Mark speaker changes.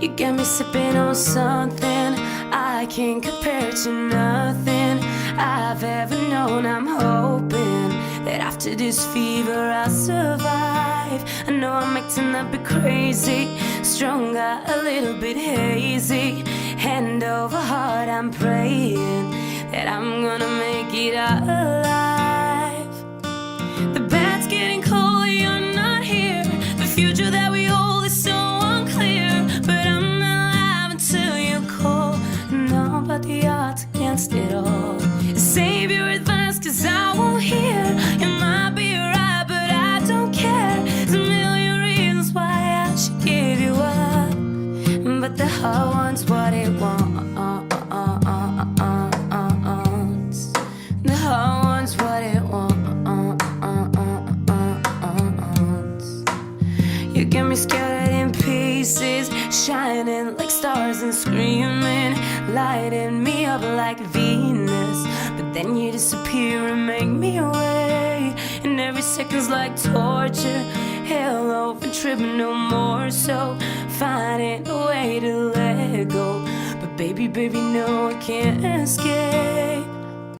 Speaker 1: You get me sipping on something I can't compare to nothing I've ever known. I'm hoping that after this fever I'll survive. I know I'm acting a bit crazy, strung out a little bit hazy. Hand over heart I'm praying that I'm gonna make it out alive. The bed's getting cold, you're not here. The future that we hold is so unclear, but I'm alive until you call. No, but the odds against it all. Save your advice, cause I won't hear. You might be right, but I don't care. There's a million reasons why I should give you up, but the heart wants what it wants. The heart wants what it wants. You get me scattered in pieces, shining like stars and screaming, lighting me up like Venus. But then you disappear and make me wait, and every second's like torture. Hell over tripping no more, so finding a way to let go. But baby, no, I can't escape.